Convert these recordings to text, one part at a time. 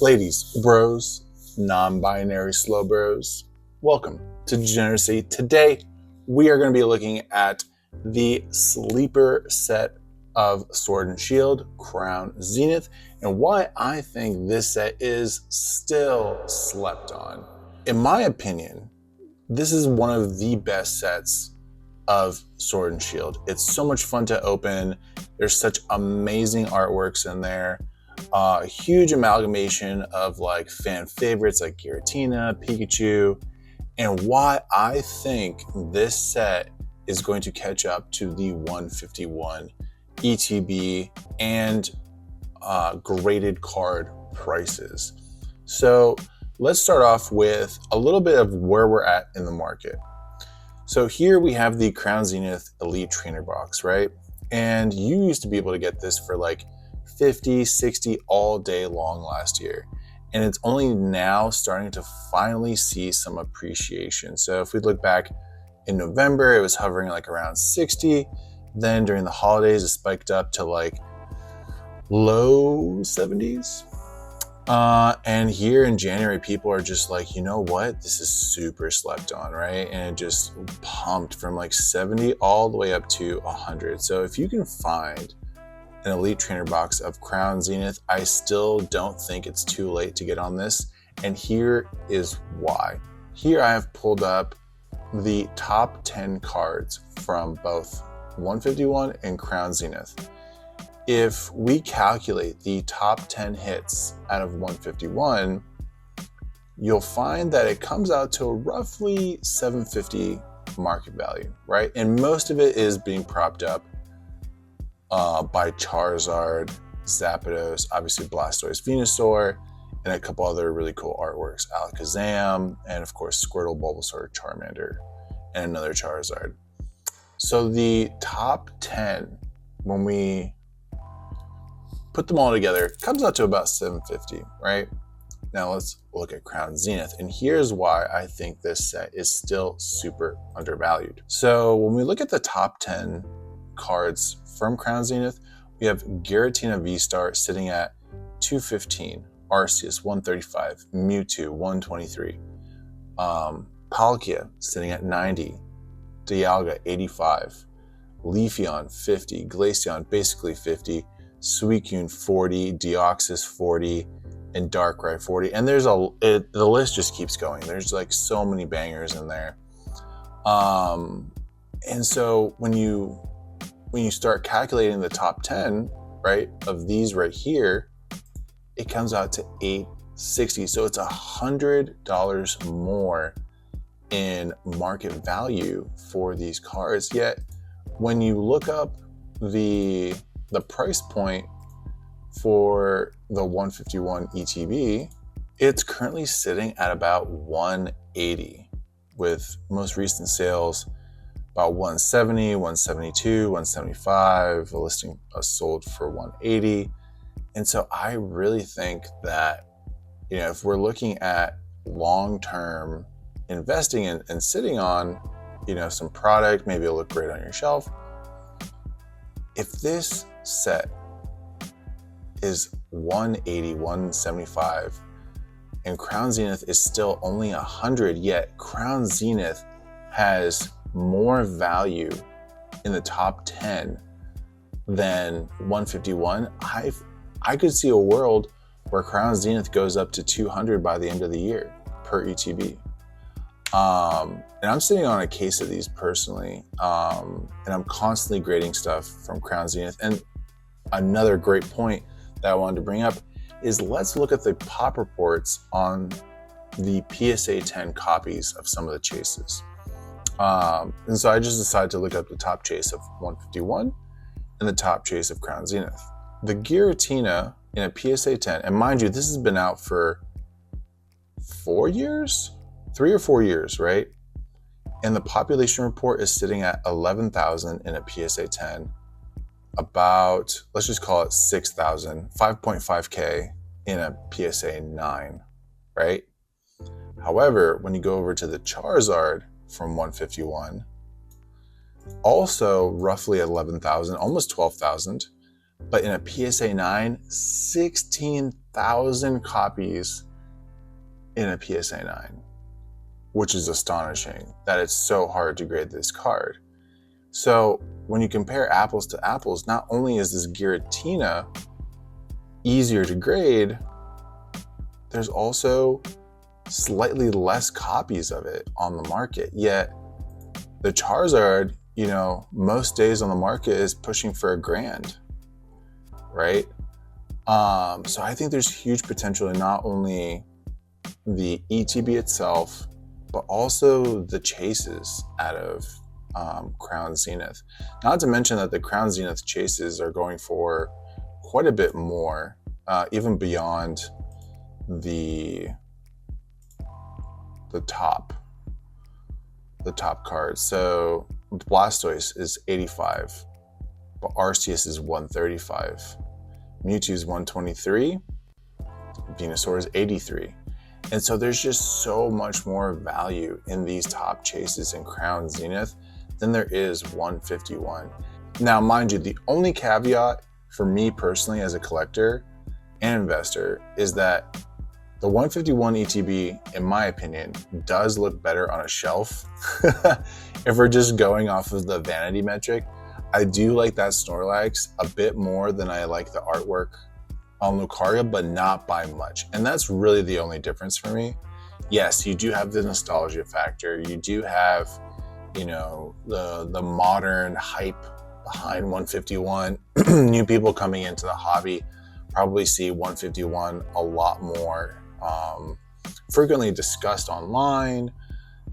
Ladies, bros, non-binary slow bros, welcome to Degeneracy. Today, we are going to be looking at the sleeper set of Sword and Shield, Crown Zenith, and why I think this set is still slept on. In my opinion, this is one of the best sets of Sword and Shield. It's so much fun to open. There's such amazing artworks in there. A huge amalgamation of like fan favorites like Giratina, Pikachu, and why I think this set is going to catch up to the 151 ETB and graded card prices. So let's start off with a little bit of where we're at in the market. So here we have the Crown Zenith Elite Trainer Box, right? And you used to be able to get this for like 50, 60 all day long last year. And it's only now starting to finally see some appreciation. So if we look back in November, it was hovering like around 60. Then during the holidays, it spiked up to like low 70s. And here in January, people are just like, you know what? This is super slept on, right? And it just pumped from like 70 all the way up to 100. So if you can find an Elite Trainer box of Crown Zenith, I still don't think it's too late to get on this. And here is why. Here I have pulled up the top 10 cards from both 151 and Crown Zenith. If we calculate the top 10 hits out of 151, you'll find that it comes out to roughly 750 market value, right? And most of it is being propped up by Charizard, Zapdos, obviously Blastoise, Venusaur, and a couple other really cool artworks, Alakazam, and of course Squirtle, Bulbasaur, Charmander, and another Charizard. So the top 10, when we put them all together, comes out to about 750, right? Now let's look at Crown Zenith, and here's why I think this set is still super undervalued. So when we look at the top 10 cards from Crown Zenith, we have Giratina V-Star sitting at 215, Arceus 135, Mewtwo 123, Palkia sitting at 90, Dialga 85, Leafeon 50, Glaceon basically 50, Suicune 40, Deoxys 40, and Darkrai 40. And there's the list just keeps going. There's like so many bangers in there. And so when you start calculating the top 10, right, of these right here, it comes out to $860. So it's $100 more in market value for these cards. Yet when you look up the price point for the 151 ETB, it's currently sitting at about 180, with most recent sales about 170, 172, 175, a listing sold for 180. And so I really think that, you know, if we're looking at long-term investing and sitting on, you know, some product, maybe it'll look great on your shelf. If this set is 180, 175, and Crown Zenith is still only 100, yet Crown Zenith has more value in the top 10 than 151, I could see a world where Crown Zenith goes up to 200 by the end of the year per ETB. And I'm sitting on a case of these personally, and I'm constantly grading stuff from Crown Zenith. And another great point that I wanted to bring up is let's look at the pop reports on the PSA 10 copies of some of the chases. And so I just decided to look up the top chase of 151 and the top chase of Crown Zenith. The Giratina in a PSA 10, and mind you, this has been out for 4 years, 3 or 4 years, right? And the population report is sitting at 11,000 in a PSA 10, about, let's just call it 6,000, 5.5K in a PSA 9, right? However, when you go over to the Charizard from 151, also roughly 11,000, almost 12,000, But in a PSA 9, 16,000 copies in a PSA 9, which is astonishing that it's so hard to grade this card. So when you compare apples to apples, not only is this Giratina easier to grade, there's also slightly less copies of it on the market. Yet the Charizard, most days on the market is pushing for $1,000, right? So I think there's huge potential in not only the ETB itself, but also the chases out of Crown Zenith. Not to mention that the Crown Zenith chases are going for quite a bit more, even beyond the top cards. So Blastoise is 85, but Arceus is 135, Mewtwo is 123, Venusaur is 83. And so there's just so much more value in these top chases in Crown Zenith than there is 151. Now, mind you, the only caveat for me personally as a collector and investor is that the 151 ETB, in my opinion, does look better on a shelf. If we're just going off of the vanity metric, I do like that Snorlax a bit more than I like the artwork on Lucaria, but not by much. And that's really the only difference for me. Yes, you do have the nostalgia factor. You do have, the modern hype behind 151. New people coming into the hobby probably see 151 a lot more frequently discussed online.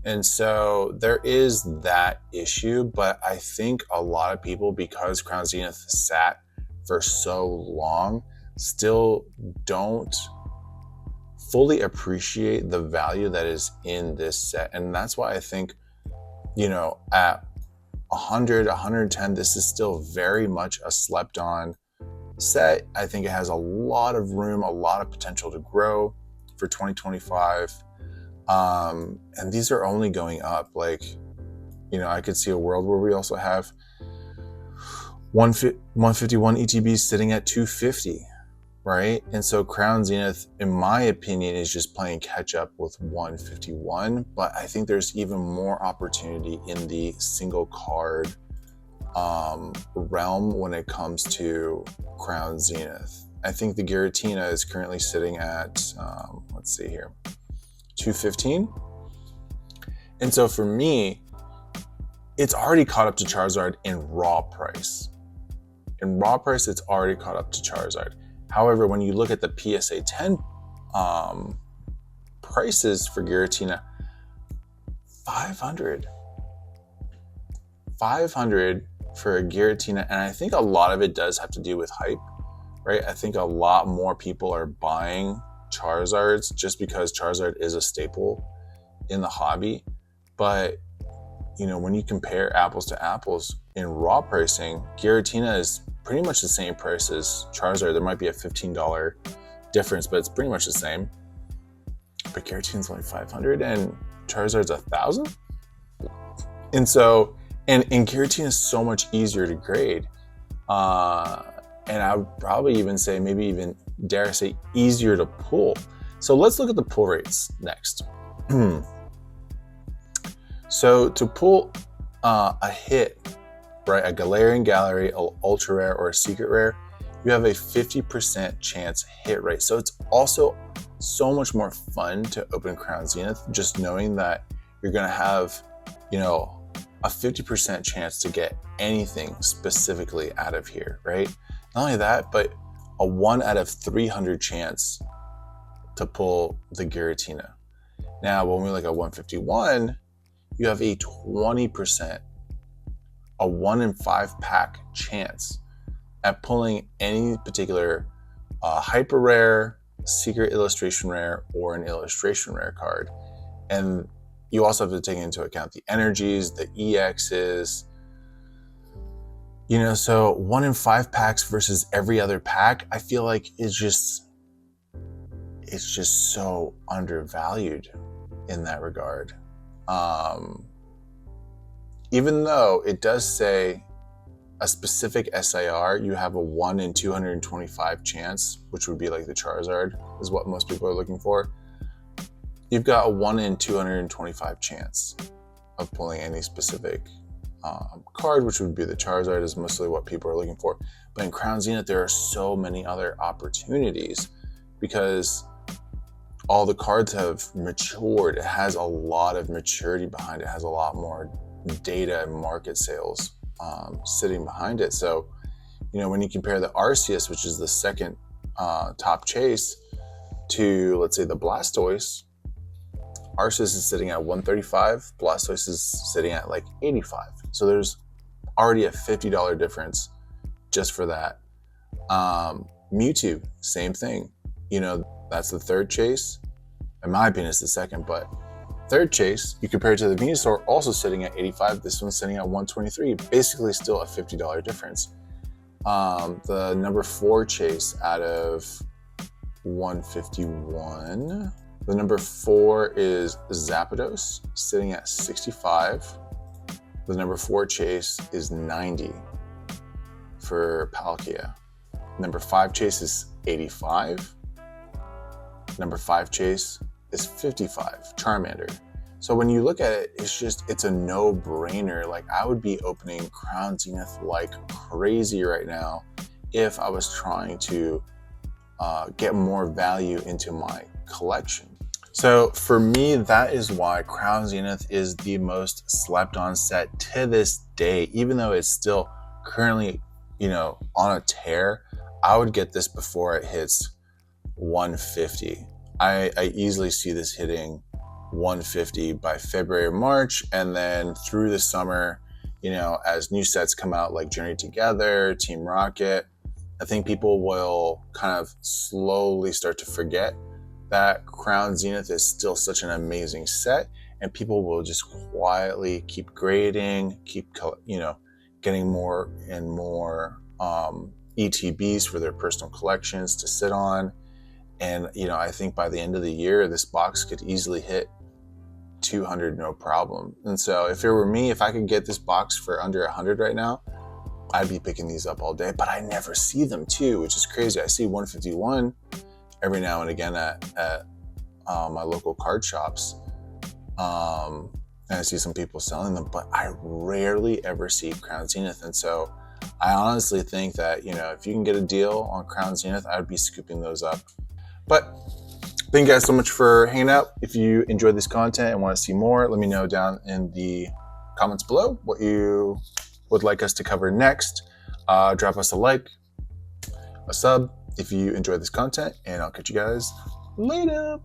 And so there is that issue, but I think a lot of people, because Crown Zenith sat for so long, still don't fully appreciate the value that is in this set. And that's why I think, at 100, 110, this is still very much a slept on set. I think it has a lot of room, a lot of potential to grow for 2025. And these are only going up. I could see a world where we also have 151 ETB sitting at 250, right? And so Crown Zenith, in my opinion, is just playing catch up with 151. But I think there's even more opportunity in the single card realm when it comes to Crown Zenith. I think the Giratina is currently sitting at, let's see here, 215. And so for me, it's already caught up to Charizard in raw price. In raw price, it's already caught up to Charizard. However, when you look at the PSA 10 prices for Giratina, 500 for a Giratina. And I think a lot of it does have to do with hype, right? I think a lot more people are buying Charizards just because Charizard is a staple in the hobby. But when you compare apples to apples in raw pricing, Giratina is pretty much the same price as Charizard. There might be a $15 difference, but it's pretty much the same. But Giratina's only 500 and Charizard's 1,000. And so, and Giratina is so much easier to grade. And I would probably even say, maybe even dare I say, easier to pull. So let's look at the pull rates next. So to pull a hit, right, a Galarian Gallery, an ultra rare, or a secret rare, you have a 50% chance hit rate. So it's also so much more fun to open Crown Zenith, just knowing that you're going to have, a 50% chance to get anything specifically out of here, right? Not only that, but a 1 out of 300 chance to pull the Giratina. Now, when we look at 151, you have a 20%, a 1 in 5 pack chance at pulling any particular hyper rare, secret illustration rare, or an illustration rare card. And you also have to take into account the energies, the EXs, so 1 in 5 packs versus every other pack, I feel like it's just so undervalued in that regard. Even though it does say a specific SIR, you have a 1 in 225 chance, which would be like the Charizard, is what most people are looking for. You've got a 1 in 225 chance of pulling any specific card, which would be the Charizard, is mostly what people are looking for. But in Crown Zenith, there are so many other opportunities because all the cards have matured. It has a lot of maturity behind it. It has a lot more data and market sales sitting behind it. So, when you compare the Arceus, which is the second top chase, to, let's say, the Blastoise, Arceus is sitting at 135, Blastoise is sitting at like 85. So there's already a $50 difference just for that. Mewtwo, same thing. That's the third chase. In my opinion, it's the second, but third chase, you compare it to the Venusaur, also sitting at 85. This one's sitting at 123. Basically still a $50 difference. The number 4 chase out of 151. The number 4 is Zapdos, sitting at 65. The number 4 chase is 90 for Palkia. Number 5 chase is 85. Number 5 chase is 55, Charmander. So when you look at it, it's a no-brainer. Like, I would be opening Crown Zenith like crazy right now if I was trying to get more value into my collection. So for me, that is why Crown Zenith is the most slept on set to this day. Even though it's still currently, on a tear, I would get this before it hits 150. I easily see this hitting 150 by February or March, and then through the summer, as new sets come out like Journey Together, Team Rocket, I think people will kind of slowly start to forget that Crown Zenith is still such an amazing set, and people will just quietly keep grading, keep getting more and more ETBs for their personal collections to sit on. And I think by the end of the year, this box could easily hit 200 no problem. And so if it were me, if I could get this box for under 100 right now, I'd be picking these up all day. But I never see them too, which is crazy. I see 151 every now and again at my local card shops, and I see some people selling them, but I rarely ever see Crown Zenith. And so I honestly think that if you can get a deal on Crown Zenith, I would be scooping those up. But thank you guys so much for hanging out. If you enjoyed this content and want to see more, let me know down in the comments below what you would like us to cover next. Drop us a like, a sub if you enjoyed this content, and I'll catch you guys later.